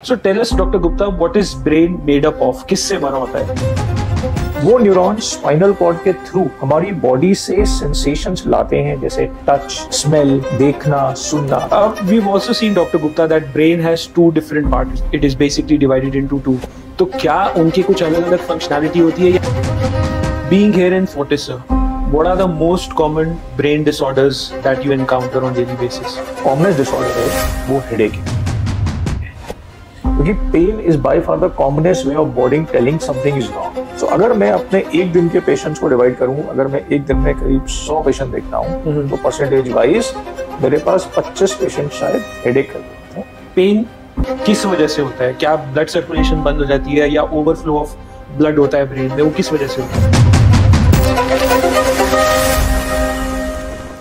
So tell us, Dr. Gupta, what is brain made up of? किससे बना होता है? वो न्यूरॉन्स स्पाइनल कॉर्ड के थ्रू हमारी बॉडी से सेंसेशंस लाते हैं, जैसे टच, स्मेल, देखना, सुनना. We've also seen, Dr. Gupta, that brain has two different parts. It is basically divided into two. तो क्या उनकी कुछ अलग-अलग फंक्शनैलिटी होती है? Being here in Fortis, sir, what are the most common brain disorders that you encounter on daily basis? Commonest disorder है वो headache है, क्योंकि pain is by far the commonest way of body telling something is wrong. So अगर मैं अपने एक दिन के पेशेंट्स को डिवाइड करूं, अगर मैं एक दिन में करीब 100 पेशेंट देखता हूं, तो परसेंटेज वाइज मेरे पास 25 पेशेंट शायद हेडेक कर देते हैं. पेन किस वजह से होता है? क्या ब्लड सर्कुलेशन बंद हो जाती है या ओवरफ्लो ऑफ ब्लड होता है ब्रेन में? वो किस वजह से होता है?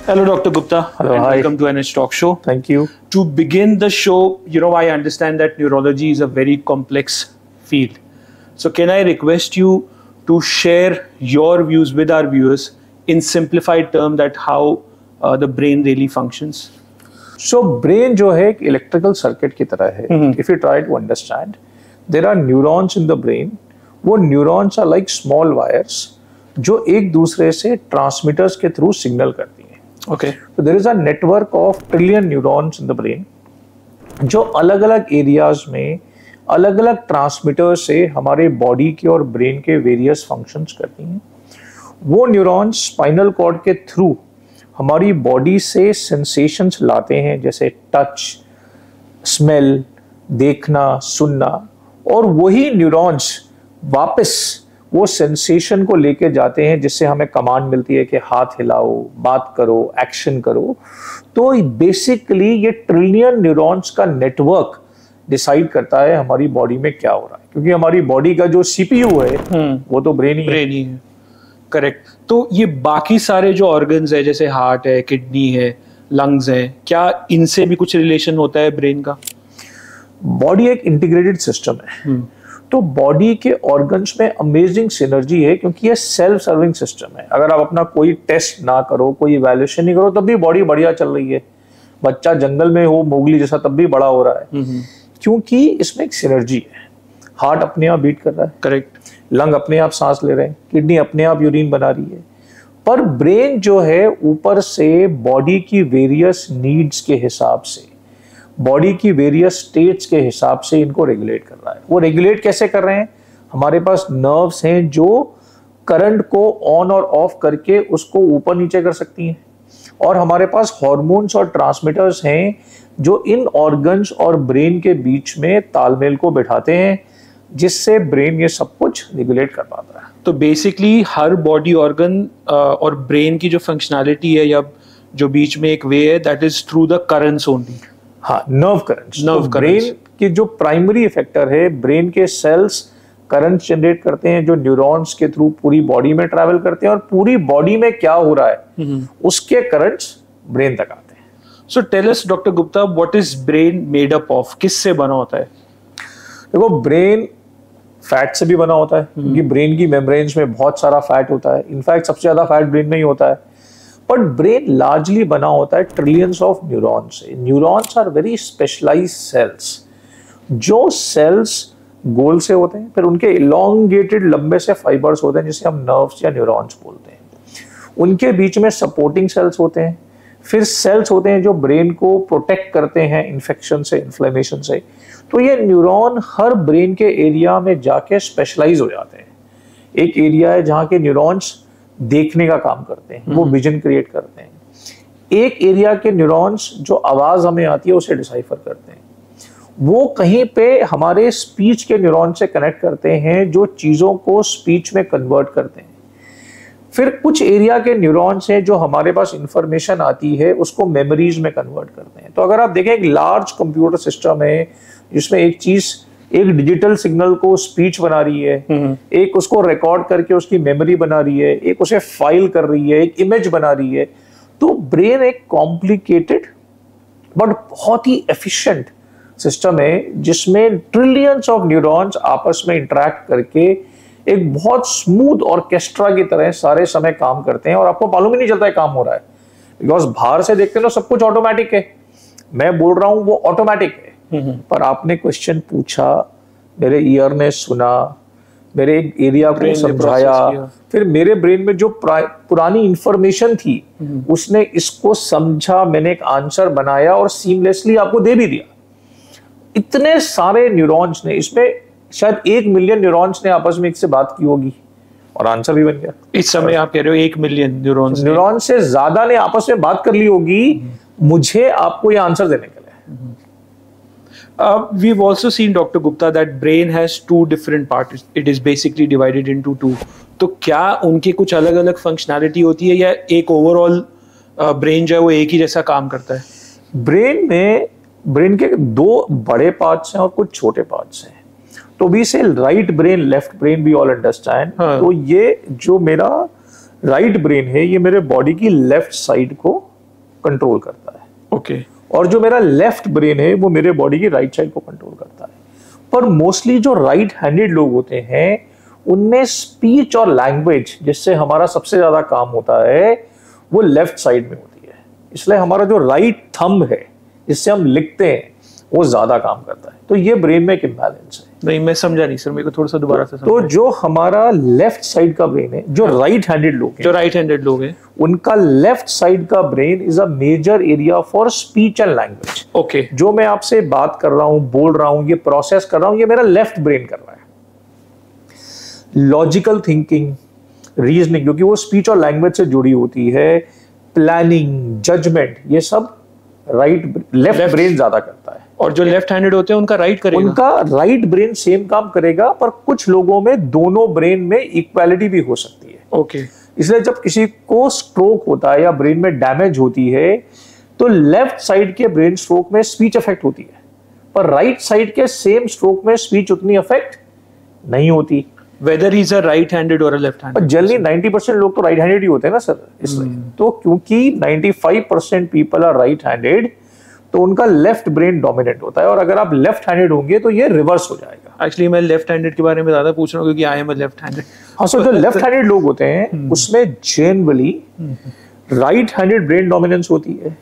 Hello, Dr. Gupta. Hello, and hi. Welcome to NH Talk Show. Thank you. To begin the show, I understand that neurology is a very complex field. So can I request you to share your views with our viewers in simplified terms that how the brain really functions? So brain जो है एक electrical circuit की तरह है. If you try to understand, there are neurons in the brain. वो neurons are like small wires जो एक दूसरे से ट्रांसमीटर्स के थ्रू सिग्नल करती हैं. Okay. So there is a network of trillion neurons in the brain जो अलग अलग एरियाज में अलग अलग ट्रांसमीटर से हमारे बॉडी के और ब्रेन के वेरियस फंक्शंस करती हैं. वो न्यूरॉन्स स्पाइनल कॉर्ड के थ्रू हमारी बॉडी से सेंसेशंस लाते हैं, जैसे टच, स्मेल, देखना, सुनना, और वही न्यूरॉन्स वापस वो सेंसेशन को लेके जाते हैं, जिससे हमें कमांड मिलती है कि हाथ हिलाओ, बात करो, एक्शन करो. तो बेसिकली ये ट्रिलियन न्यूरॉन्स का नेटवर्क डिसाइड करता है हमारी बॉडी में क्या हो रहा है, क्योंकि हमारी बॉडी का जो सीपीयू है वो तो ब्रेन ही है. करेक्ट. तो ये बाकी सारे जो ऑर्गन्स है, जैसे हार्ट है, किडनी है, लंग्स है, क्या इनसे भी कुछ रिलेशन होता है ब्रेन का? बॉडी एक इंटीग्रेटेड सिस्टम है. तो बॉडी के ऑर्गन्स में अमेजिंग सिनर्जी है, क्योंकि ये सेल्फ सर्विंग सिस्टम है. अगर आप अपना कोई टेस्ट ना करो, कोई इवैल्यूएशन नहीं करो, तब भी बॉडी बढ़िया चल रही है. बच्चा जंगल में हो मोगली जैसा, तब भी बड़ा हो रहा है, क्योंकि इसमें एक सिनर्जी है. हार्ट अपने आप बीट कर रहा है, करेक्ट. लंग अपने आप सांस ले रहे हैं, किडनी अपने आप यूरिन बना रही है. पर ब्रेन जो है ऊपर से बॉडी की वेरियस नीड्स के हिसाब से, बॉडी की वेरियस स्टेट्स के हिसाब से इनको रेगुलेट कर रहा है. वो रेगुलेट कैसे कर रहे हैं? हमारे पास नर्व्स हैं जो करंट को ऑन और ऑफ करके उसको ऊपर नीचे कर सकती हैं, और हमारे पास हार्मोन्स और ट्रांसमीटर्स हैं जो इन ऑर्गन्स और ब्रेन के बीच में तालमेल को बिठाते हैं, जिससे ब्रेन ये सब कुछ रेगुलेट कर पाता है. तो बेसिकली हर बॉडी ऑर्गन और ब्रेन की जो फंक्शनैलिटी है या जो बीच में एक वे है, that is through the currents only. हाँ, नर्व करंट्स. नर्व ब्रेन की जो प्राइमरी इफेक्टर है, ब्रेन के सेल्स करंट जनरेट करते हैं जो न्यूरॉन्स के थ्रू पूरी बॉडी में ट्रैवल करते हैं, और पूरी बॉडी में क्या हो रहा है उसके करंट्स ब्रेन तक आते हैं. So tell us, doctor Gupta, what is brain made up of? किससे बना होता है? देखो, ब्रेन फैट से भी बना होता है, क्योंकि ब्रेन की मेम्ब्रेन्स में बहुत सारा फैट होता है. इनफैक्ट सबसे ज्यादा फैट ब्रेन में ही होता है. बट ब्रेन लार्जली बना होता है ट्रिलियंस ऑफ न्यूरॉन्स से. Neurons are very specialised cells. जो सेल्स गोल से होते हैं, फिर उनके इलोंगेटेड लंबे से फाइबर्स होते हैं, जिसे हम नर्व्स या न्यूरॉन्स बोलते हैं. उनके बीच में सपोर्टिंग सेल्स होते हैं, फिर सेल्स होते हैं जो ब्रेन को प्रोटेक्ट करते हैं इन्फेक्शन से, इन्फ्लेमेशन से. तो ये न्यूरॉन हर ब्रेन के एरिया में जाके स्पेशलाइज हो जाते हैं. एक एरिया है जहाँ के न्यूरॉन्स देखने का काम करते हैं, वो विजन क्रिएट करते हैं. एक एरिया के न्यूरॉन्स जो आवाज हमें आती है उसे डिसाइफर करते हैं. वो कहीं पे हमारे स्पीच के न्यूरॉन से कनेक्ट करते हैं जो चीजों को स्पीच में कन्वर्ट करते हैं. फिर कुछ एरिया के न्यूरॉन्स हैं जो हमारे पास इंफॉर्मेशन आती है उसको मेमोरीज में कन्वर्ट करते हैं. तो अगर आप देखें, एक लार्ज कंप्यूटर सिस्टम है जिसमें एक चीज एक डिजिटल सिग्नल को स्पीच बना रही है, एक उसको रिकॉर्ड करके उसकी मेमोरी बना रही है, एक उसे फाइल कर रही है, एक इमेज बना रही है. तो ब्रेन एक कॉम्प्लिकेटेड बट बहुत ही एफिशिएंट सिस्टम है, जिसमें ट्रिलियंस ऑफ न्यूरॉन्स आपस में इंटरेक्ट करके एक बहुत स्मूथ ऑर्केस्ट्रा की तरह सारे समय काम करते हैं, और आपको मालूम ही नहीं चलता है काम हो रहा है. बिकॉज बाहर से देखते हैं तो सब कुछ ऑटोमेटिक है, मैं बोल रहा हूं वो ऑटोमेटिक है, पर आपने क्वेश्चन पूछा, मेरे ईयर ने सुना, मेरे एक एरिया को समझाया, फिर मेरे ब्रेन में जो पुरानी इंफॉर्मेशन थी उसने इसको समझा, मैंने एक आंसर बनाया और सीमलेसली आपको दे भी दिया। इतने सारे न्यूरॉन्स ने, इसमें शायद 1 मिलियन न्यूरॉन्स ने आपस में एक से बात की होगी और आंसर भी बन गया। इस समय आप कह रहे हो 1 मिलियन न्यूरॉन से ज्यादा ने आपस में बात कर ली होगी मुझे आपको ये आंसर देने के लिए। We've also seen, Dr. Gupta, that brain has 2 different parts. It is basically divided into 2. तो क्या उनके कुछ अलग अलग फंक्शनैलिटी होती है या एक ओवरऑल ब्रेन जो है वो एक ही जैसा काम करता है? ब्रेन के 2 बड़े पार्ट्स हैं और कुछ छोटे पार्ट्स हैं। तो we say right brain, left brain, we all understand. तो ये जो मेरा राइट ब्रेन है ये मेरे बॉडी की लेफ्ट साइड को कंट्रोल करता है। ओके। और जो मेरा लेफ्ट ब्रेन है वो मेरे बॉडी की राइट साइड को कंट्रोल करता है। पर मोस्टली जो राइट हैंडेड लोग होते हैं उनमें स्पीच और लैंग्वेज, जिससे हमारा सबसे ज्यादा काम होता है, वो लेफ्ट साइड में होती है। इसलिए हमारा जो राइट थंब है जिससे हम लिखते हैं वो ज्यादा काम करता है। तो ये ब्रेन में एक इम्बैलेंस है। नहीं, मैं समझा नहीं सर, मेरे को थोड़ा सा दोबारा से तो जो हमारा लेफ्ट साइड का ब्रेन है, जो राइट हैंडेड लोग हैं, उनका लेफ्ट साइड का brain is a major area for speech and language. Okay. जो मैं आपसे बात कर रहा हूं, बोल रहा हूं, ये प्रोसेस कर रहा हूं, ये मेरा लेफ्ट ब्रेन कर रहा है। लॉजिकल थिंकिंग, रीजनिंग, क्योंकि वो स्पीच और लैंग्वेज से जुड़ी होती है, प्लानिंग, जजमेंट, ये सब लेफ्ट ब्रेन ज्यादा करता है। और जो लेफ्ट हैंडेड होते हैं उनका राइट करेगा? उनका राइट ब्रेन सेम काम करेगा, पर कुछ लोगों में दोनों ब्रेन में इक्वालिटी भी हो सकती है। ओके। इसलिए जब किसी को स्ट्रोक होता है या ब्रेन में डैमेज होती है तो लेफ्ट साइड के ब्रेन स्ट्रोक में स्पीच अफेक्ट होती है, पर राइट साइड के सेम स्ट्रोक में स्पीच उतनी अफेक्ट नहीं होती। Whether he's a right-handed or a left-handed. Generally 90% लोग तो राइट हैंडेड ही होते हैं ना सर, इसलिए। तो क्योंकि 95% पीपल आर राइट हैंडेड, तो उनका लेफ्ट ब्रेन डोमिनेट होता है। और अगर आप लेफ्ट हैंडेड होंगे तो ये रिवर्स हो जाएगा। एक्चुअली मैं लेफ्ट हैंडेड के बारे में ज्यादा पूछ रहा हूँ क्योंकि I am a left handed. हाँ, सो जो लेफ्ट हैंडेड लोग होते हैं उसमें generally right handed brain dominance होती है।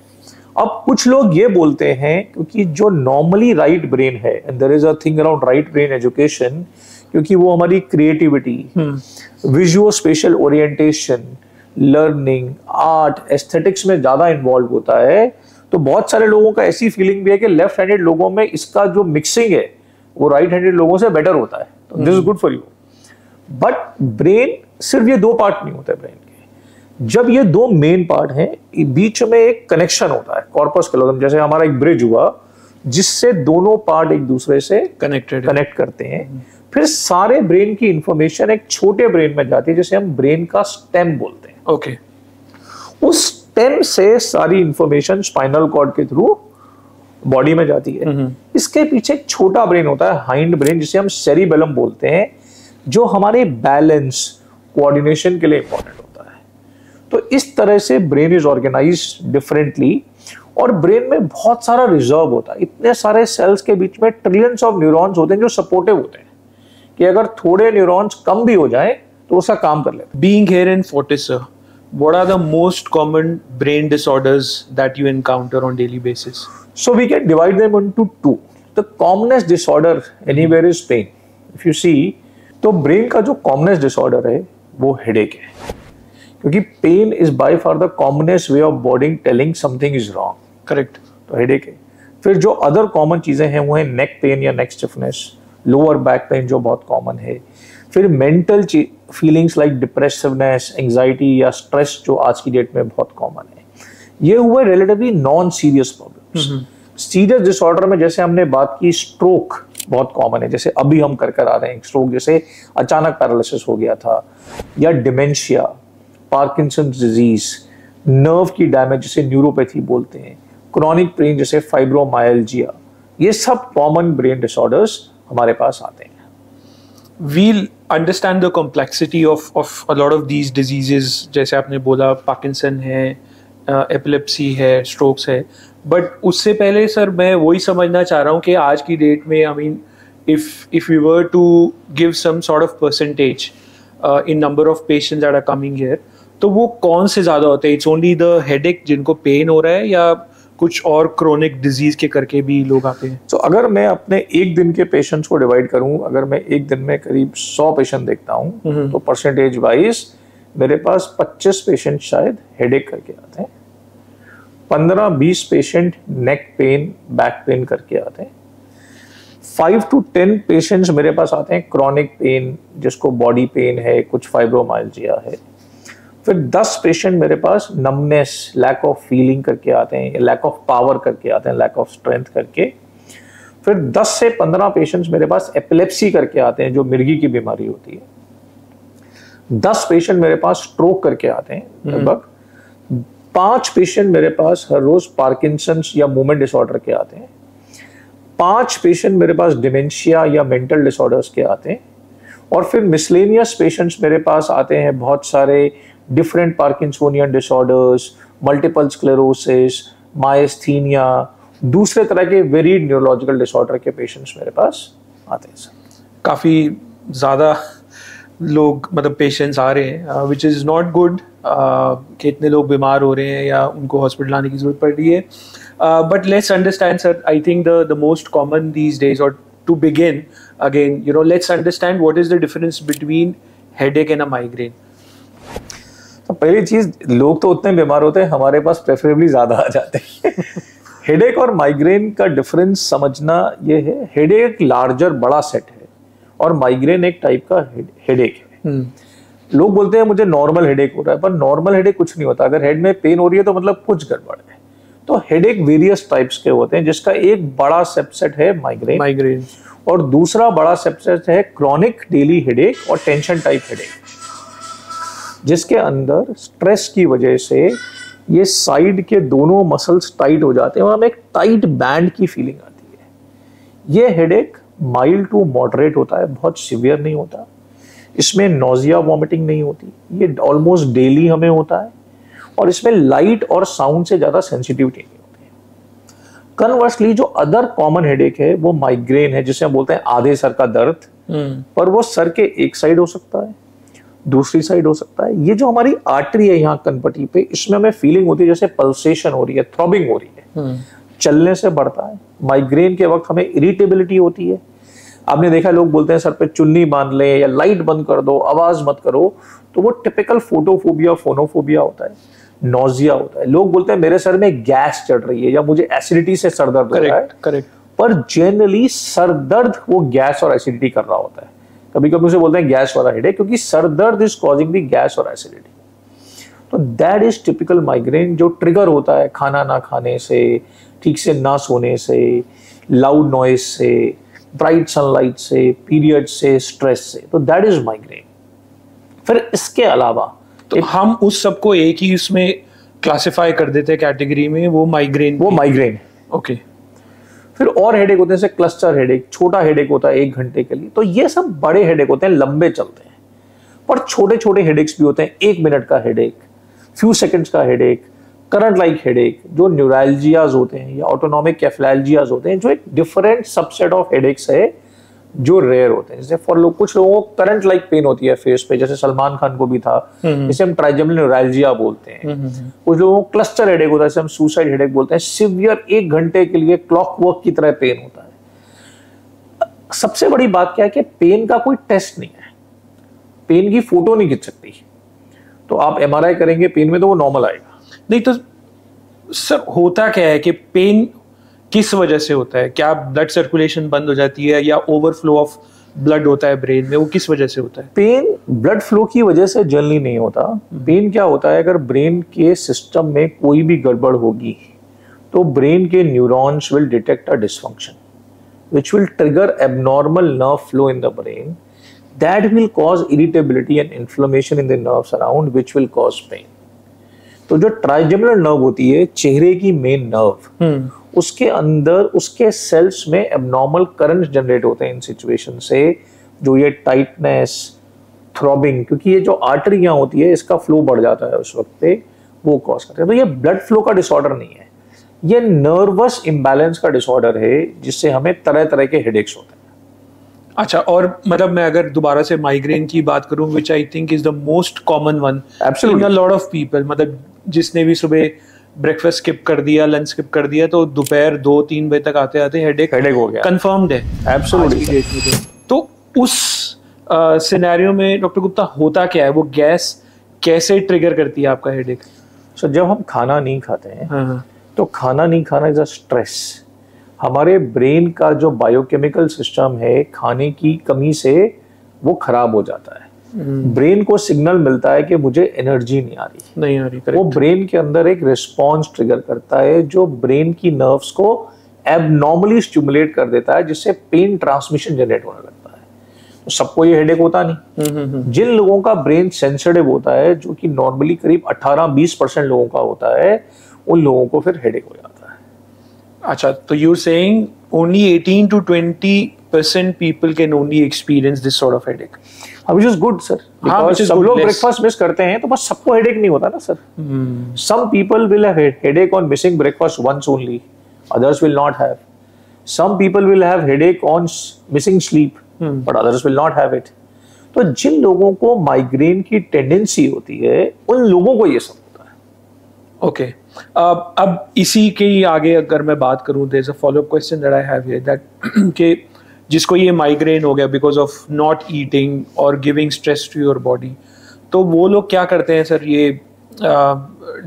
अब कुछ लोग ये बोलते हैं क्योंकि जो नॉर्मली राइट ब्रेन है, and there is a thing around right brain education, क्योंकि वो हमारी creativity, visual spatial orientation, learning, art, aesthetics में ज्यादा इन्वॉल्व होता है। तो बहुत सारे लोगों का ऐसी फीलिंग भी है कि लेफ्ट हैंडेड लोगों में इसका जो मिक्सिंग है वो राइट हैंडेड लोगों से बेटर होता है। तो this is good for you. But brain सिर्फ ये 2 पार्ट नहीं होते ब्रेन के। जब ये 2 मेन पार्ट हैं, बीच में एक कनेक्शन होता है, कॉर्पस कैलोसम, जैसे हमारा एक ब्रिज हुआ जिससे दोनों पार्ट एक दूसरे से कनेक्ट करते हैं। फिर सारे ब्रेन की इंफॉर्मेशन एक छोटे ब्रेन में जाती है जिसे हम ब्रेन का स्टेम बोलते हैं। ओके। उस स्टेम से सारी इंफॉर्मेशन स्पाइनल कॉर्ड के थ्रू बॉडी में जाती है। इसके पीछे एक छोटा ब्रेन होता है, हाइंड ब्रेन, जिसे हम सेरिबेलम बोलते हैं, जो हमारे बैलेंस, कोऑर्डिनेशन के लिए इंपॉर्टेंट होता है। तो इस तरह से ब्रेन इज ऑर्गेनाइज्ड डिफरेंटली। और ब्रेन में बहुत सारा रिजर्व होता है। इतने सारे सेल्स के बीच में ट्रिलियंस ऑफ न्यूरॉन्स होते हैं जो सपोर्टिव होते हैं कि अगर थोड़े न्यूरॉन्स कम भी हो जाए तो उसका काम कर लेते हैं। Being here in Fortis, sir, what are the most common brain disorders that you encounter on daily basis? So we can divide them into 2. The commonest disorder anywhere is pain. If you see, तो brain का जो commonest disorder है वो headache है, क्योंकि pain is by far the commonest way of body telling something is wrong. Correct. तो headache है। फिर जो other common चीजें हैं वो है neck pain या neck stiffness, lower back pain जो बहुत कॉमन है। फिर मेंटल फीलिंग्स लाइक डिप्रेसिवनेस, एंजाइटी या स्ट्रेस जो आज की डेट में बहुत कॉमन है। ये हुए relatively non serious problems. Serious disorder में जैसे हमने बात की, स्ट्रोक बहुत कॉमन है, जैसे अभी हम कर आ रहे हैं स्ट्रोक, जैसे अचानक पैरालिसिस हो गया था, या डिमेंशिया, पार्किंसंस डिजीज, नर्व की डैमेज जिसे न्यूरोपैथी बोलते हैं, क्रॉनिक पेन जैसे फाइब्रोमाइल्जिया, ये सब कॉमन ब्रेन डिसऑर्डर्स हमारे पास आते हैं। We'll understand the complexity of a lot of these diseases, जैसे आपने बोला पार्किंसन है, एपिलेप्सी है, स्ट्रोक्स है, बट उससे पहले सर मैं वही समझना चाह रहा हूँ कि आज की डेट में, I mean, if we were to give some sort of percentage in number of patients that are coming here, तो वो कौन से ज़्यादा होते हैं? It's only the headache जिनको पेन हो रहा है, या कुछ और क्रोनिक डिजीज के करके भी लोग आते हैं? तो अगर मैं अपने एक दिन के पेशेंट्स को डिवाइड करूं, अगर मैं एक दिन में करीब 100 पेशेंट देखता हूं, तो परसेंटेज वाइज मेरे पास 25 पेशेंट शायद हेडेक करके आते हैं, 15-20 patient neck pain, back pain करके आते हैं, 5 to 10 पेशेंट्स मेरे पास आते हैं क्रॉनिक पेन, जिसको बॉडी पेन है, कुछ फाइब्रोमाइल्जिया है। फिर 10 पेशेंट मेरे पास नमनेस, लैक ऑफ फीलिंग करके आते हैं, लैक ऑफ पावर करके आते हैं, लैक ऑफ स्ट्रेंथ करके। फिर 10 से 15 पेशेंट्स मेरे पास एपिलेप्सी करके आते हैं, जो मिर्गी की बीमारी होती है। 10 पेशेंट मेरे पास स्ट्रोक करके आते हैं लगभग। 5 पेशेंट मेरे पास हर रोज पार्किंसंस या मूवमेंट डिसऑर्डर के आते हैं। 5 पेशेंट मेरे पास डिमेंशिया या मेंटल डिसऑर्डर्स के आते हैं। और फिर मिसलेनियस पेशेंट्स मेरे पास आते हैं बहुत सारे, different parkinsonian disorders, multiple sclerosis, myasthenia, दूसरे तरह के वेरिड न्यूरोलॉजिकल डिसऑर्डर के पेशेंट्स मेरे पास आते हैं सर। काफ़ी ज़्यादा लोग मतलब पेशेंट्स आ रहे हैं, विच इज़ नॉट गुड कि इतने लोग बीमार हो रहे हैं या उनको हॉस्पिटल आने की ज़रूरत पड़ रही है। But let's understand sir, I think the most common these days, और to begin again, you know, let's understand what is the difference between headache and a migraine. तो पहली चीज, लोग तो उतने बीमार होते हैं, हमारे पास प्रेफरेबली ज्यादा आ जाते हैं। हेडेक और माइग्रेन का डिफरेंस समझना ये है, हेडेक एक लार्जर बड़ा सेट है और माइग्रेन एक टाइप का हेडेक है। लोग बोलते हैं मुझे नॉर्मल हेडेक हो रहा है, पर नॉर्मल हेडेक कुछ नहीं होता। अगर हेड में पेन हो रही है तो मतलब कुछ गड़बड़ है। तो हेडेक वेरियस टाइप्स के होते हैं, जिसका एक बड़ा सबसेट है माइग्रेन, और दूसरा बड़ा सबसेट है क्रॉनिक डेली हेडेक और टेंशन टाइप हेडेक, जिसके अंदर स्ट्रेस की वजह से ये साइड के दोनों मसल्स टाइट हो जाते हैं और हमें एक टाइट बैंड की फीलिंग आती है। ये हेडेक माइल्ड टू मॉडरेट होता है, बहुत सीवियर नहीं होता। इसमें नोजिया वॉमिटिंग नहीं होती, ये ऑलमोस्ट डेली हमें होता है, और इसमें लाइट और साउंड से ज्यादा सेंसिटिविटी नहीं होती है। कन्वर्सली जो अदर कॉमन हेडेक है वो माइग्रेन है, जिसे हम बोलते हैं आधे सर का दर्द, पर वो सर के एक साइड हो सकता है, दूसरी साइड हो सकता है। ये जो हमारी आर्टरी है यहाँ कनपट्टी पे, इसमें हमें फीलिंग होती है जैसे पल्सेशन हो रही है, थ्रॉबिंग हो रही है, चलने से बढ़ता है। माइग्रेन के वक्त हमें इरिटेबिलिटी होती है। आपने देखा लोग बोलते हैं सर पे चुन्नी बांध लें या लाइट बंद कर दो, आवाज मत करो, तो वो टिपिकल फोटोफोबिया, फोनोफोबिया होता है। नोजिया होता है। लोग बोलते हैं मेरे सर में गैस चढ़ रही है या मुझे एसिडिटी से सर दर्द हो रहा है। करेक्ट। पर जनरली सर दर्द वो गैस और एसिडिटी कर रहा होता है। कभी कभी उसे बोलते हैं गैस वाला हेडेक, क्योंकि सर दर्द इज कॉजिंग द गैस और एसिडिटी। तो दैट इज टिपिकल माइग्रेन, जो ट्रिगर होता है खाना ना खाने से, ठीक से ना सोने से, लाउड नॉइज से, ब्राइट सनलाइट से, पीरियड से, स्ट्रेस से। तो दैट इज माइग्रेन। फिर इसके अलावा तो हम उस सबको एक ही उसमें क्लासिफाई कर देते हैं कैटेगरी में, वो माइग्रेन। ओके। फिर और हेडेक होते हैं जैसे क्लस्टर हेडेक, छोटा हेडेक होता है 1 घंटे के लिए। तो ये सब बड़े हेडेक होते हैं, लंबे चलते हैं। पर छोटे छोटे हेडेक्स भी होते हैं, 1 मिनट का हेडेक, फ्यू सेकंड्स का हेडेक, करंट लाइक हेडेक, जो न्यूरैल्जियाज होते हैं या ऑटोनॉमिक कैफलैल्जियाज होते हैं, जो एक डिफरेंट सबसेट ऑफ हेडेक्स है जो रेयर होते हैं। जैसे फॉर लोग, कुछ लोगों को करंट लाइक पेन होती है फेस पे, जैसे सलमान खान को भी था, जिसे हम ट्राइजेमिनल न्यूरैल्जिया बोलते हैं। कुछ लोगों को क्लस्टर हेडेक होता है, जैसे हम सुसाइड हेडेक बोलते हैं। सिवियर 1 घंटे के लिए क्लॉकवर्क की तरह पेन होता है। सबसे बड़ी बात क्या है कि पेन का कोई टेस्ट नहीं है, पेन की फोटो नहीं खींच सकती। तो आप MRI करेंगे पेन में तो वो नॉर्मल आएगा। नहीं तो सर होता क्या है कि पेन किस वजह से होता है? क्या ब्लड सर्कुलेशन बंद हो जाती है या ओवरफ्लो ऑफ ब्लड होता है ब्रेन में? वो किस वजह से होता है? पेन ब्लड फ्लो की वजह से जनरली नहीं होता। पेन क्या होता है, अगर ब्रेन के सिस्टम में कोई भी गड़बड़ होगी तो ब्रेन के neurons will detect a dysfunction which will trigger abnormal nerve flow in the brain that will cause irritability and inflammation in the nerves around, which will cause pain. तो जो ट्राइजेमिनल नर्व होती है, चेहरे की main nerve, उसके अंदर उसके sales में एबनॉर्मल करंट जनरेट होते हैं इन सिचुएशन से, जो ये टाइटनेस, थ्रॉबिंग, क्योंकि ये जो आर्टरियां होती है इसका फ्लो बढ़ जाता है उस वक्त पे, वो कॉज करते हैं। तो ये ब्लड फ्लो का डिसऑर्डर नहीं है, ये नर्वस इम्बैलेंस का डिसऑर्डर है, जिससे हमें तरह तरह के हेडेक्स होते हैं। अच्छा, और मतलब मैं अगर दोबारा से माइग्रेन की बात करूं, which I think is the most common one in a lot of people, मतलब जिसने भी सुबह ब्रेकफास्ट स्किप कर दिया, लंच स्किप कर दिया, तो दोपहर 2-3 बजे तक आते आते हेडेक हो गया, कंफर्म्ड है। एब्सोल्युटली। तो उस सिनेरियो में डॉक्टर गुप्ता होता क्या है, वो गैस कैसे ट्रिगर करती है आपका हेडेक? सो जब हम खाना नहीं खाते हैं तो खाना नहीं खाना इज अ स्ट्रेस। हमारे ब्रेन का जो बायोकेमिकल सिस्टम है खाने की कमी से वो खराब हो जाता है। ब्रेन को सिग्नल मिलता है कि मुझे एनर्जी नहीं आ रही। वो ब्रेन के अंदर एक रिस्पॉन्स ट्रिगर करता है जो ब्रेन की नर्व्स को एबनॉर्मली स्टिमुलेट कर देता है, जिससे पेन ट्रांसमिशन जनरेट होने लगता है। तो सबको ये हेडेक होता नहीं। जिन लोगों का ब्रेन सेंसिटिव होता है, जो कि नॉर्मली करीब 18-20% लोगों का होता है, उन लोगों को फिर हेडेक हो जाता है। अच्छा, तो you saying only 18 to 20% people can only experience this sort of headache. Which is good, sir. Because सब लोग ब्रेकफास्ट मिस करते हैं, तो बस सबको हेडेक नहीं होता ना sir. Some people will have headache on missing breakfast once only. Others will not have. Some people will have headache on missing sleep, but others will not have it. तो जिन लोगों को माइग्रेन की tendency होती है, उन लोगों को ये सब होता है। ओके, अब इसी के ही आगे अगर मैं बात करूं, there is a follow up question that I have here, that कि जिसको ये माइग्रेन हो गया बिकॉज ऑफ नॉट ईटिंग और giving stress to your body, तो वो लोग क्या करते हैं सर, ये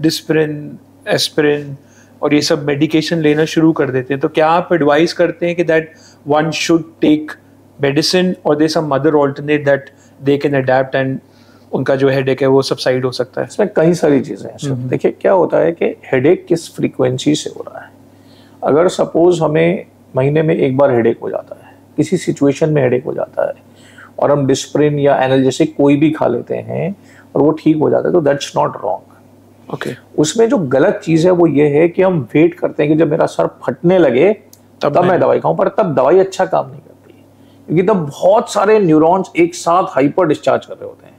डिस्प्रिन, एस्पिरिन और ये सब मेडिकेशन लेना शुरू कर देते हैं। तो क्या आप एडवाइस करते हैं कि that one should take medicine और there some other alternate that they can adapt and उनका जो हेडेक है वो सबसाइड हो सकता है? इसमें कई सारी चीज़ें हैं। देखिए क्या होता है कि हेडेक किस फ्रीक्वेंसी से हो रहा है। अगर सपोज हमें महीने में एक बार हेडेक हो जाता है, किसी सिचुएशन में हेडेक हो जाता है, और हम डिस्प्रिन या एनाल्जेसिक कोई भी खा लेते हैं और वो ठीक हो जाता है, तो दैट्स नॉट रॉन्ग। ओके, उसमें जो गलत चीज़ है वो ये है कि हम वेट करते हैं कि जब मेरा सर फटने लगे तब मैं दवाई खाऊं, पर तब दवाई अच्छा काम नहीं करती, क्योंकि तब बहुत सारे न्यूरॉन्स एक साथ हाइपर डिस्चार्ज कर रहे होते हैं।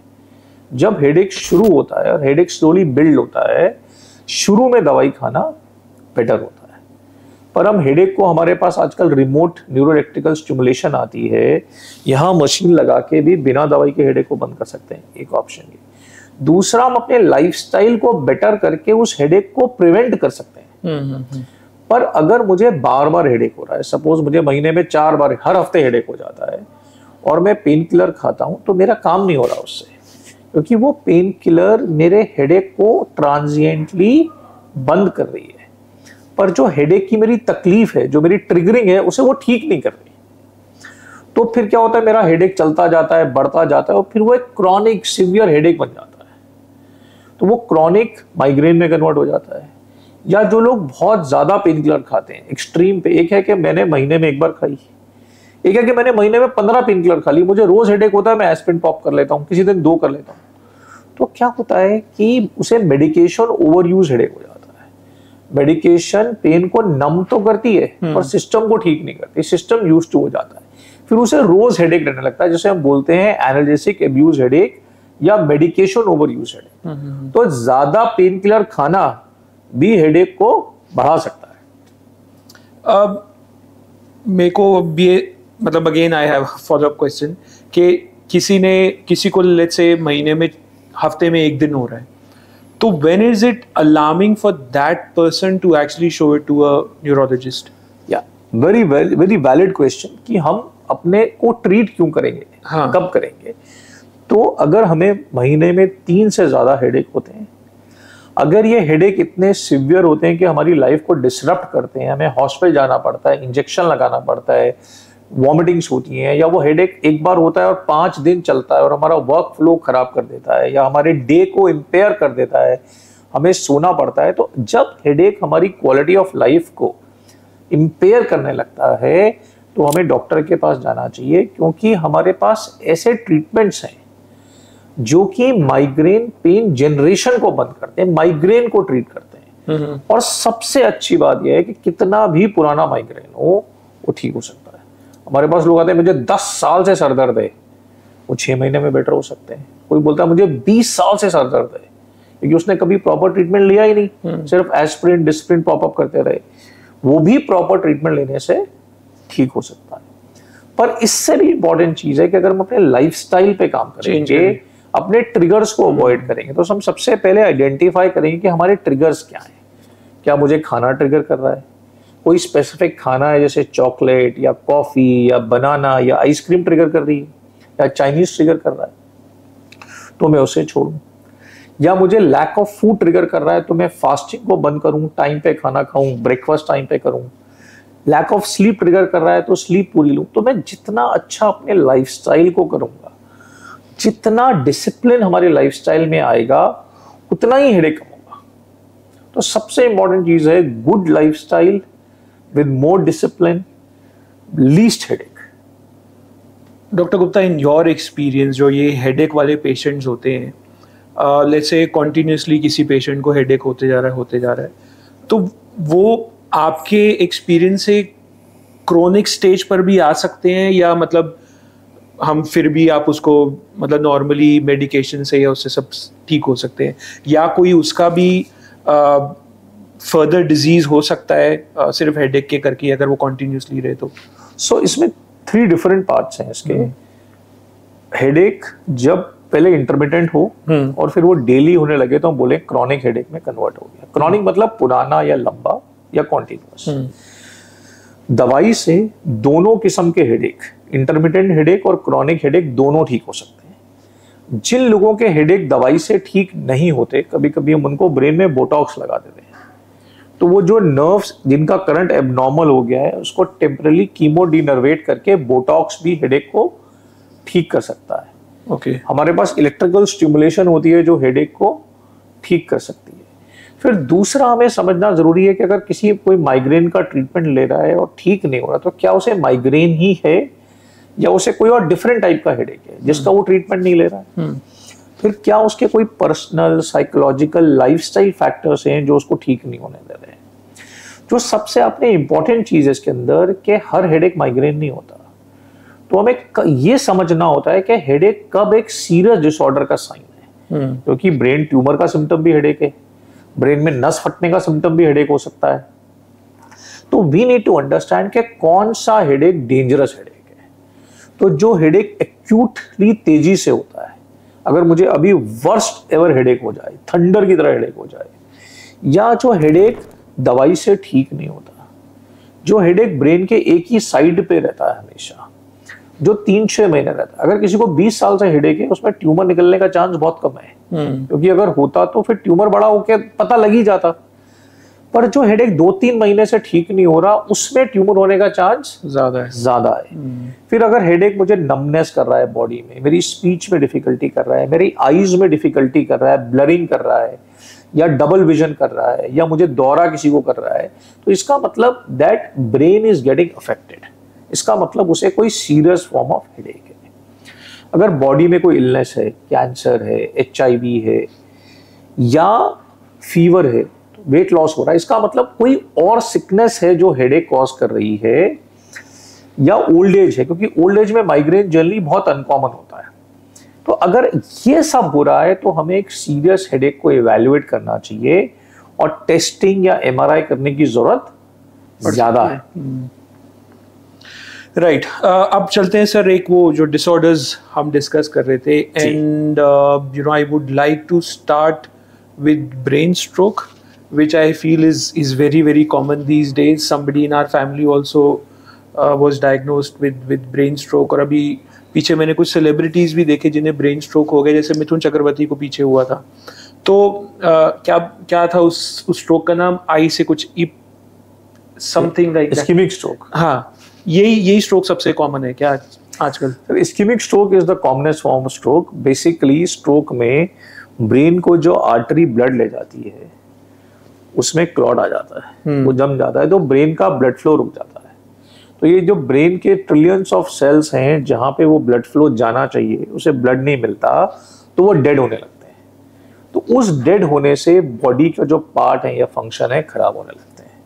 जब हेडेक शुरू होता है और हेडेक स्लोली बिल्ड होता है, शुरू में दवाई खाना बेटर होता है। पर हम हेडेक को, हमारे पास आजकल रिमोट न्यूरो इलेक्ट्रिकल स्टिमुलेशन आती है, यहाँ मशीन लगा के भी बिना दवाई के हेडेक को बंद कर सकते हैं, एक ऑप्शन ये। दूसरा, हम अपने लाइफस्टाइल को बेटर करके उस हेडेक को प्रिवेंट कर सकते हैं। पर अगर मुझे बार बार हेडेक हो रहा है, सपोज मुझे महीने में 4 बार हर हफ्ते हेडेक हो जाता है और मैं पेन किलर खाता हूं, तो मेरा काम नहीं हो रहा उससे, क्योंकि वो पेन किलर मेरे हेडेक को ट्रांजिएंटली बंद कर रही है, पर जो हेडेक की मेरी तकलीफ है, जो मेरी ट्रिगरिंग है, उसे वो ठीक नहीं कर रही। तो फिर क्या होता है, मेरा हेडेक चलता जाता है, बढ़ता जाता है, और फिर वो एक क्रॉनिक सीवियर हेडेक बन जाता है। तो वो क्रॉनिक माइग्रेन में कन्वर्ट हो जाता है। या जो लोग बहुत ज्यादा पेन किलर खाते हैं एक्सट्रीम पे, एक है कि मैंने महीने में एक बार खाई, एक है कि मैंने महीने में 15 पेन किलर खा ली, मुझे रोज हेडेक होता है, मैं एस्पिरिन पॉप कर लेता हूँ, किसी दिन 2 कर लेता हूँ। तो क्या होता है कि उसे मेडिकेशन ओवर यूज हेडेक हो जाता है। मेडिकेशन पेन को नम तो करती है पर सिस्टम को ठीक नहीं करती, सिस्टम यूज टू हो जाता है, फिर उसे रोज हेडेक रहने लगता है, जिसे हम बोलते हैं एनाल्जेसिक एब्यूज हेडेक या मेडिकेशन ओवर यूज हेडेक। तो ज्यादा पेन किलर खाना भी हेडेक को बढ़ा सकता है। अब मेरे को भी मतलब again I have follow up question कि किसी को लेट्स से महीने में, हफ्ते में 1 दिन हो रहा है, तो when is it alarming for that person to actually show it to a neurologist? या वेरी वैलिड क्वेश्चन कि हम अपने को ट्रीट क्यों करेंगे, कब करेंगे। तो अगर हमें महीने में 3 से ज्यादा हेडेक होते हैं, अगर ये हेडेक इतने सिवियर होते हैं कि हमारी लाइफ को डिसरप्ट करते हैं, हमें हॉस्पिटल जाना पड़ता है, इंजेक्शन लगाना पड़ता है, वॉमिटिंग्स होती हैं, या वो हेडेक एक बार होता है और 5 दिन चलता है और हमारा वर्क फ्लो खराब कर देता है, या हमारे डे को इम्पेयर कर देता है, हमें सोना पड़ता है, तो जब हेडेक हमारी क्वालिटी ऑफ लाइफ को इम्पेयर करने लगता है तो हमें डॉक्टर के पास जाना चाहिए, क्योंकि हमारे पास ऐसे ट्रीटमेंट्स हैं जो कि माइग्रेन पेन जनरेशन को बंद करते हैं, माइग्रेन को ट्रीट करते हैं। और सबसे अच्छी बात यह है कि कितना भी पुराना माइग्रेन हो वो ठीक हो सकता है। हमारे पास लोग आते हैं, मुझे 10 साल से सर दर्द है, वो 6 महीने में बेटर हो सकते हैं। कोई बोलता है मुझे 20 साल से सर दर्द है, क्योंकि उसने कभी प्रॉपर ट्रीटमेंट लिया ही नहीं, सिर्फ एस्पिरिन डिस्प्रिन पॉपअप करते रहे, वो भी प्रॉपर ट्रीटमेंट लेने से ठीक हो सकता है। पर इससे भी इंपॉर्टेंट चीज है कि अगर हम अपने लाइफस्टाइल पे काम करेंगे, अपने ट्रिगर्स को अवॉइड करेंगे, तो हम सबसे पहले आइडेंटिफाई करेंगे कि हमारे ट्रिगर्स क्या हैं। क्या मुझे खाना ट्रिगर कर रहा है? कोई स्पेसिफिक खाना है जैसे चॉकलेट या कॉफी या बनाना या आइसक्रीम ट्रिगर कर रही है या चाइनीज ट्रिगर कर रहा है, तो मैं उसे छोड़ूं। या मुझे लैक ऑफ फूड ट्रिगर कर रहा है तो मैं फास्टिंग को बंद करूं, टाइम पे खाना खाऊं, ब्रेकफास्ट टाइम पे करूं। लैक ऑफ स्लीप ट्रिगर कर रहा है तो स्लीप पूरी लूं। तो मैं जितना अच्छा अपने लाइफस्टाइल को करूंगा, जितना डिसिप्लिन हमारे लाइफस्टाइल में आएगा, उतना ही हेडेक कम होगा। तो सबसे इंपॉर्टेंट चीज है good lifestyle with more discipline, least headache. Doctor Gupta, in your experience जो ये हेडेक वाले पेशेंट्स होते हैं, लेट्स से कॉन्टिन्यूसली किसी पेशेंट को हेडेक होते जा रहा है, तो वो आपके एक्सपीरियंस से क्रोनिक स्टेज पर भी आ सकते हैं, या मतलब हम फिर भी आप उसको मतलब नॉर्मली मेडिकेशन से या उससे सब ठीक हो सकते हैं, या कोई उसका भी फर्दर डिजीज हो सकता है सिर्फ हेडेक के करके अगर वो कॉन्टिन्यूसली रहे तो? सो इसमें 3 डिफरेंट पार्ट्स हैं इसके। हेडेक जब पहले इंटरमिटेंट हो और फिर वो डेली होने लगे तो हम बोले क्रॉनिक हेडेक में कन्वर्ट हो गया। क्रॉनिक मतलब पुराना या लंबा या कॉन्टिन्यूअस। दवाई से दोनों किस्म के हेडेक, इंटरमिटेंट हेडेक और क्रॉनिक हेडेक, दोनों ठीक हो सकते हैं। जिन लोगों के हेडेक दवाई से ठीक नहीं होते, कभी कभी हम उनको ब्रेन में बोटॉक्स लगा देते हैं, तो वो जो नर्व्स जिनका करंट एबनॉर्मल हो गया है उसको टेम्परली कीमो डिनर्वेट करके बोटॉक्स भी हेडेक को ठीक कर सकता है। हमारे पास इलेक्ट्रिकल स्टिमुलेशन होती है जो हेडेक को ठीक कर सकती है। फिर दूसरा हमें समझना जरूरी है कि अगर किसी कोई माइग्रेन का ट्रीटमेंट ले रहा है और ठीक नहीं हो रहा, तो क्या उसे माइग्रेन ही है या उसे कोई और डिफरेंट टाइप का हेडेक है जिसका वो ट्रीटमेंट नहीं ले रहा है। फिर क्या उसके कोई पर्सनल साइकोलॉजिकल लाइफस्टाइल फैक्टर्स हैं जो उसको ठीक नहीं होने दे रहे हैं। जो सबसे अपने इंपॉर्टेंट चीज है इसके अंदर कि हर हेडेक माइग्रेन नहीं होता, तो हमें ये समझना होता है कि हेडेक कब एक सीरियस डिसऑर्डर का साइन है, क्योंकि ब्रेन ट्यूमर का सिम्टम भी हेडेक है, ब्रेन में नस फटने का सिम्टम भी हेडेक हो सकता है। तो वी नीड टू अंडरस्टैंड कि कौन सा हेडेक डेंजरस हेडेक है। तो जो हेडेक एक्यूटली तेजी से होता है, अगर मुझे अभी वर्स्ट एवर हेडेक हो जाए, थंडर की तरह हेडेक हो जाए, या जो हेडेक दवाई से ठीक नहीं होता, जो हेडेक ब्रेन के एक ही साइड पे रहता है हमेशा, जो 3-6 महीने रहता है। अगर किसी को 20 साल से हेडेक है, उसमें ट्यूमर निकलने का चांस बहुत कम है, क्योंकि अगर होता तो फिर ट्यूमर बड़ा होके पता लग ही जाता। पर जो हेडेक 2-3 महीने से ठीक नहीं हो रहा, उसमें ट्यूमर होने का चांस ज्यादा है। फिर अगर हेडेक मुझे नमनेस कर रहा है बॉडी में, मेरी स्पीच में डिफिकल्टी कर रहा है, मेरी आईज में डिफिकल्टी कर रहा है, ब्लरिंग कर रहा है, या डबल विजन कर रहा है, या मुझे दौरा किसी को कर रहा है, तो इसका मतलब that brain is getting affected. इसका मतलब उसे कोई सीरियस फॉर्म ऑफ हेडेक है। अगर बॉडी में कोई इलनेस है, कैंसर है, HIV है, या फीवर है, वेट लॉस हो रहा है, इसका मतलब कोई और सिकनेस है जो हेडेक कॉज कर रही है, या ओल्ड एज है, क्योंकि ओल्ड एज में माइग्रेन जनरली बहुत अनकॉमन होता है। तो अगर ये सब हो रहा है तो हमें एक सीरियस हेडेक को इवैल्यूएट करना चाहिए और टेस्टिंग या MRI करने की जरूरत ज्यादा है। राइट, अब चलते हैं सर, एक वो जो डिसऑर्डर्स हम डिस्कस कर रहे थे, and you know I would like to start with brain stroke, which I feel is very common these days. Somebody in our family also was diagnosed with brain stroke, और अभी पीछे मैंने कुछ celebrities भी देखे जिन्हें ब्रेन स्ट्रोक हो गए, जैसे मिथुन चक्रवर्ती को पीछे हुआ था। तो क्या था उस स्ट्रोक का नाम? आई से कुछ समथिंग लाइक इस्केमिक स्ट्रोक। हाँ, यही स्ट्रोक सबसे कॉमन है क्या आजकल? Ischaemic stroke is the commonest form of stroke. Basically stroke में ब्रेन को जो आर्टरी ब्लड ले जाती है उसमें क्लॉट आ जाता है, वो जम जाता है, तो ब्रेन का ब्लड फ्लो रुक जाता है। तो ये जो ब्रेन के ट्रिलियंस ऑफ सेल्स हैं जहां पे वो ब्लड फ्लो जाना चाहिए, उसे ब्लड नहीं मिलता, तो वो डेड होने लगते हैं। तो उस डेड होने से बॉडी का जो पार्ट है या फंक्शन है खराब होने लगते हैं।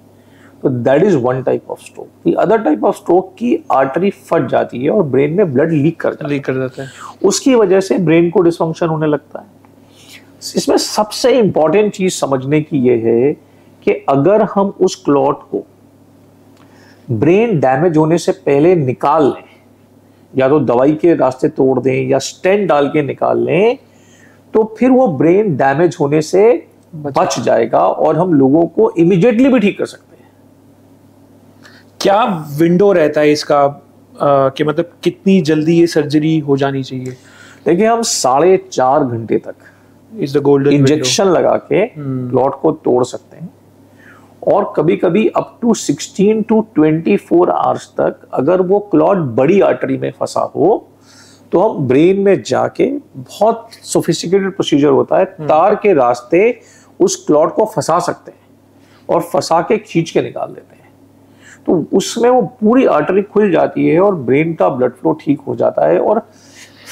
तो that is one type of stroke. The other type of stroke की आर्टरी फट जाती है और ब्रेन में ब्लड लीक कर जाता है, उसकी वजह से ब्रेन को डिसफंक्शन होने लगता है। इसमें सबसे इंपॉर्टेंट चीज समझने की यह है कि अगर हम उस क्लॉट को ब्रेन डैमेज होने से पहले निकाल लें, या तो दवाई के रास्ते तोड़ दें या स्टेंट डाल के निकाल लें, तो फिर वो ब्रेन डैमेज होने से बच जाएगा और हम लोगों को इमीडिएटली भी ठीक कर सकते हैं। क्या विंडो रहता है इसका कि मतलब कितनी जल्दी ये सर्जरी हो जानी चाहिए? देखिए, हम 4.5 घंटे तक इज द गोल्डन इंजेक्शन लगा के क्लॉट को तोड़ सकते हैं, और कभी कभी अप टू 16 to 24 आवर्स तक अगर वो क्लॉट बड़ी आर्टरी में फंसा हो तो हम ब्रेन में जाके, बहुत सोफिस्टिकेटेड प्रोसीजर होता है, तार के रास्ते उस क्लॉट को फंसा सकते हैं और फंसा के खींच के निकाल देते हैं। तो उसमें वो पूरी आर्टरी खुल जाती है और ब्रेन का ब्लड फ्लो ठीक हो जाता है, और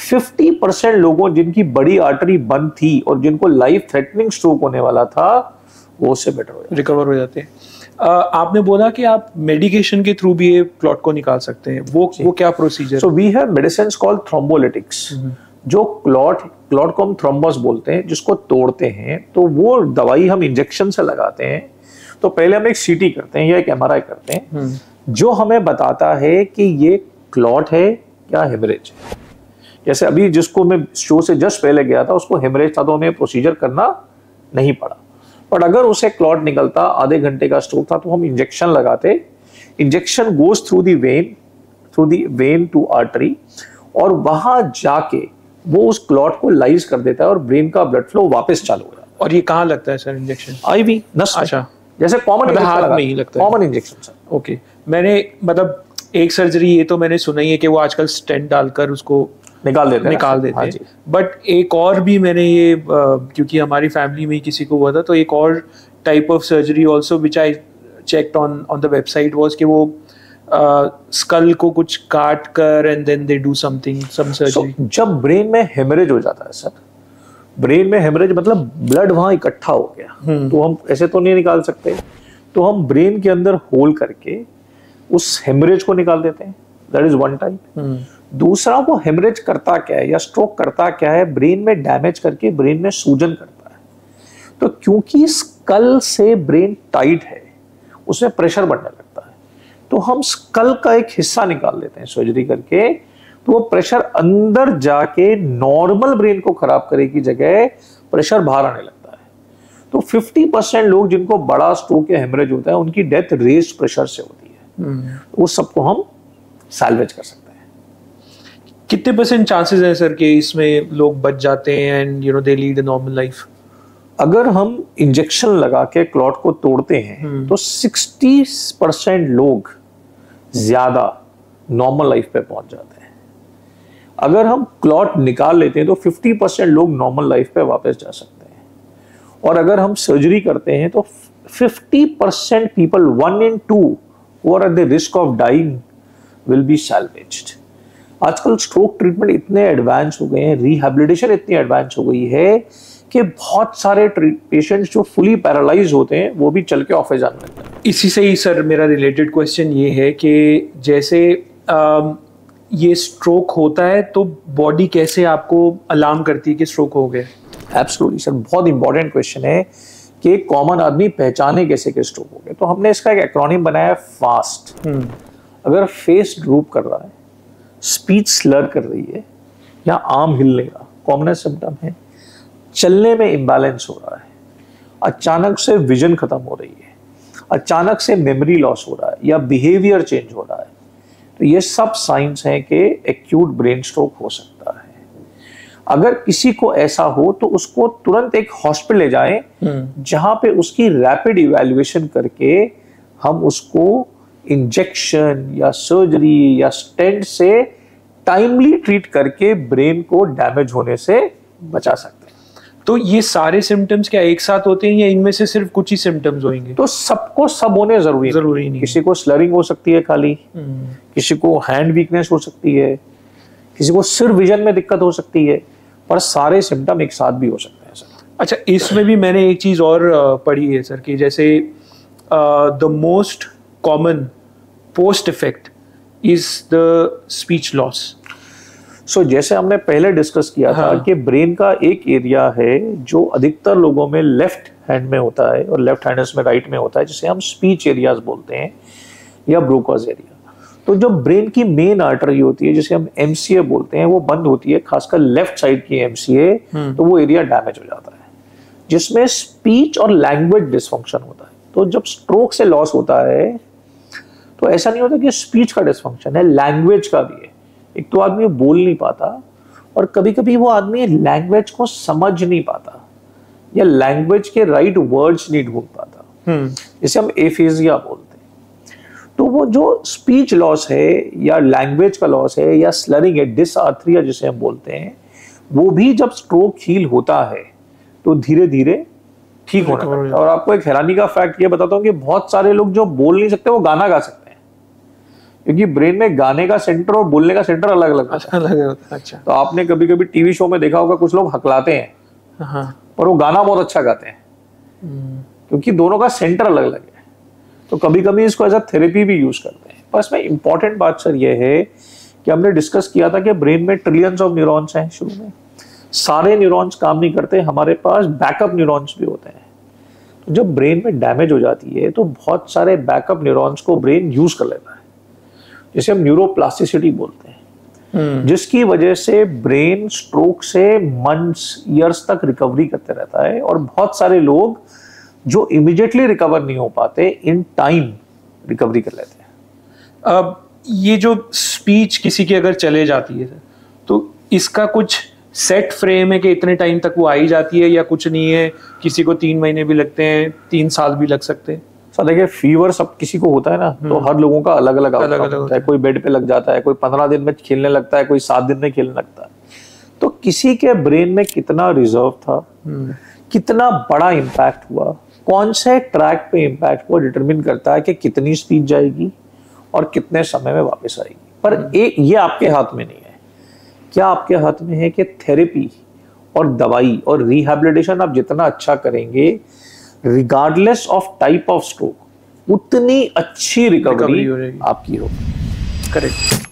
50% लोगों जिनकी बड़ी आर्टरी बंद थी और जिनको लाइफ थ्रेटनिंग स्ट्रोक होने वाला था, वो उससे बेटर हो जाते, रिकवर हो जाते हैं। आपने बोला कि आप मेडिकेशन के थ्रू भी ये क्लॉट को निकाल सकते हैं, वो क्या procedure? So we have medicines called thrombolytics, जो क्लॉट को हम थ्रोम्बस बोलते हैं, जिसको तोड़ते हैं। तो वो दवाई हम इंजेक्शन से लगाते हैं। तो पहले हम एक सीटी करते हैं या एक एमआरआई करते हैं, जो हमें बताता है कि ये क्लॉट है या हेमरेज है। जैसे अभी जिसको मैं शो से जस्ट पहले गया था, उसको हेमरेज था तो हमें प्रोसीजर करना नहीं पड़ा, बट अगर उसे क्लॉट निकलता, आधे घंटे का स्ट्रोक था, तो हम इंजेक्शन लगाते। Injection goes through the vein to artery, और वहां जाके वो उस क्लॉट को लाइज कर देता है और ब्रेन का ब्लड फ्लो वापस चालू हो जाता है। और ये कहाँ लगता है सर इंजेक्शन? आईवी नस। अच्छा, जैसे कॉमन हाथ में ही लगता है? Common injection sir. ओके, मैंने मतलब एक सर्जरी ये तो मैंने सुना ही है कि वो आजकल स्टेंट डालकर उसको निकाल देते हैं, बट एक और भी मैंने ये क्योंकि हमारी फैमिली में किसी को हुआ था, तो एक और type of surgery also which I checked on the website was कि वो स्कल को कुछ काट कर and then they do some surgery. जब ब्रेन में हेमरेज हो जाता है सर, ब्रेन में हेमरेज मतलब ब्लड वहां इकट्ठा हो गया, तो हम ऐसे तो नहीं निकाल सकते, तो हम ब्रेन के अंदर होल करके उस हेमरेज को निकाल देते हैं। That is one type. दूसरा, वो हेमरेज करता क्या है या स्ट्रोक करता क्या है, ब्रेन में डैमेज करके ब्रेन में सूजन करता है। तो क्योंकि स्कल से ब्रेन टाइट है, उसमें प्रेशर बढ़ने लगता है, तो हम स्कल का एक हिस्सा निकाल लेते हैं सर्जरी करके, तो वो प्रेशर अंदर जाके नॉर्मल ब्रेन को खराब करे की जगह प्रेशर बाहर आने लगता है। तो 50% लोग जिनको बड़ा स्ट्रोक या हेमरेज होता है, उनकी डेथ रेस्ड प्रेशर से होती है। वो सबको हम सैल्वेज कर सकते हैं। कितने % चांसेस हैं सर कि इसमें लोग बच जाते हैं and you no they lead a normal life? अगर हम इंजेक्शन लगा के क्लॉट को तोड़ते हैं तो 60% लोग ज्यादा नॉर्मल लाइफ पे पहुंच जाते हैं। अगर हम क्लॉट निकाल लेते हैं तो 50% लोग नॉर्मल लाइफ पे वापस जा सकते हैं। और अगर हम सर्जरी करते हैं तो 50% people, 1 in 2 who are at the risk of dying will be salvaged। आजकल स्ट्रोक ट्रीटमेंट इतने एडवांस हो गए हैं, रिहैबिलिटेशन इतनी एडवांस हो गई है कि बहुत सारे पेशेंट्स जो फुली पैरालाइज होते हैं वो भी चल के ऑफिस जाने लगते हैं। इसी से ही सर मेरा रिलेटेड क्वेश्चन ये है कि जैसे ये स्ट्रोक होता है तो बॉडी कैसे आपको अलार्म करती है कि स्ट्रोक हो गया? एब्सोल्युटली सर, बहुत इंपॉर्टेंट क्वेश्चन है कि कॉमन आदमी पहचाने कैसे कि स्ट्रोक हो गया। तो हमने इसका एक एक्रोनिम बनाया है, फास्ट। अगर फेस ड्रूप कर रहा है, स्पीच स्लर कर रही है, या आर्म हिल लेगा, कॉमन सिम्टम है। चलने में इम्बैलेंस हो रहा है, अचानक से विजन खत्म हो रही है, अचानक से मेमोरी लॉस हो रहा है, या बिहेवियर चेंज हो रहा है, तो ये सब साइंस हैं कि एक्यूट ब्रेन स्ट्रोक हो सकता है। अगर किसी को ऐसा हो तो उसको तुरंत एक हॉस्पिटल ले जाएं, जहां पे उसकी रैपिड इवैल्यूएशन करके हम उसको इंजेक्शन या सर्जरी या स्टेंट से टाइमली ट्रीट करके ब्रेन को डैमेज होने से बचा सकते हैं। तो ये सारे सिम्टम्स क्या एक साथ होते हैं या इनमें से सिर्फ कुछ ही सिम्टम्स होंगे? तो सबको सब होने जरूरी नहीं। किसी को स्लरिंग हो सकती है खाली, किसी को हैंड वीकनेस हो सकती है, किसी को सिर्फ विजन में दिक्कत हो सकती है, पर सारे सिम्टम एक साथ भी हो सकते हैं सर। अच्छा, इसमें भी मैंने एक चीज और पढ़ी है सर कि जैसे the most common post effect is the speech loss. So जैसे हमने पहले डिस्कस किया था कि ब्रेन का एक एरिया है जो अधिकतर लोगों में लेफ्ट हैंड में होता है और लेफ्ट हैंडर्स में राइट में होता है, जिसे हम स्पीच एरियाज बोलते हैं या ब्रोकास एरिया। तो जो ब्रेन की मेन आर्टरी होती है, जिसे हम एमसीए बोलते हैं, वो बंद होती है, खासकर लेफ्ट साइड की एमसीए, तो वो एरिया डैमेज हो जाता है। जिसमें स्पीच और लैंग्वेज डिसफंक्शन होता है। तो जब स्ट्रोक से लॉस होता है तो ऐसा नहीं होता कि स्पीच का डिसफंक्शन है, लैंग्वेज का भी है। एक तो आदमी बोल नहीं पाता और कभी कभी वो आदमी लैंग्वेज को समझ नहीं पाता या लैंग्वेज के राइट वर्ड्स नहीं ढूंढ पाता, जिसे हम एफेजिया बोलते हैं। तो वो जो स्पीच लॉस है या लैंग्वेज का लॉस है या स्लरिंग है, डिसआर्थरिया जिसे हम बोलते हैं, वो भी जब स्ट्रोक हील होता है तो धीरे धीरे ठीक होने लगता है। और आपको एक हैरानी का फैक्ट ये बताता हूँ कि बहुत सारे लोग जो बोल नहीं सकते वो गाना गा सकते हैं, क्योंकि ब्रेन में गाने का सेंटर और बोलने का सेंटर अलग अलग होता है। अच्छा, तो आपने कभी कभी टीवी शो में देखा होगा कुछ लोग हकलाते हैं, पर वो गाना बहुत अच्छा गाते हैं, क्योंकि दोनों का सेंटर अलग अलग है। तो कभी कभी इसको एज अ थेरेपी भी यूज करते हैं। पर इसमें इंपॉर्टेंट बात सर ये है कि हमने डिस्कस किया था कि ब्रेन में ट्रिलियंस ऑफ न्यूरॉन्स हैं। शुरू में सारे न्यूरॉन्स काम नहीं करते, हमारे पास बैकअप न्यूरॉन्स भी होते हैं। तो जब ब्रेन में डैमेज हो जाती है तो बहुत सारे बैकअप न्यूरॉन्स को ब्रेन यूज कर लेता है, जिसे हम न्यूरोप्लास्टिसिटी बोलते हैं, जिसकी वजह से ब्रेन स्ट्रोक से मंथ्स ईयर्स तक रिकवरी करते रहता है। और बहुत सारे लोग जो इमीडिएटली रिकवर नहीं हो पाते, इन टाइम रिकवरी कर लेते हैं। अब ये जो स्पीच किसी की अगर चले जाती है तो इसका कुछ सेट फ्रेम है कि इतने टाइम तक वो आई जाती है, या कुछ नहीं है, किसी को 3 महीने भी लगते हैं, 3 साल भी लग सकते हैं? सर देखिए, फीवर सब किसी को होता है ना, तो हर लोगों का अलग अलग होता है। कोई बेड पे लग जाता है, कोई 15 दिन में खेलने लगता है, कोई 7 दिन में खेलने लगता है। तो किसी के ब्रेन में कितना रिजर्व था, कितना बड़ा इम्पैक्ट हुआ, कौन से ट्रैक पे इम्पैक्ट हुआ, डिटरमिन करता है कि कितनी स्पीड जाएगी और कितने समय में वापस आएगी। पर ये आपके हाथ में नहीं है। क्या आपके हाथ में है कि थेरेपी और दवाई और रिहैबिलिटेशन आप जितना अच्छा करेंगे, regardless of type of stroke, उतनी अच्छी रिकवरी आपकी होगी। करेक्ट।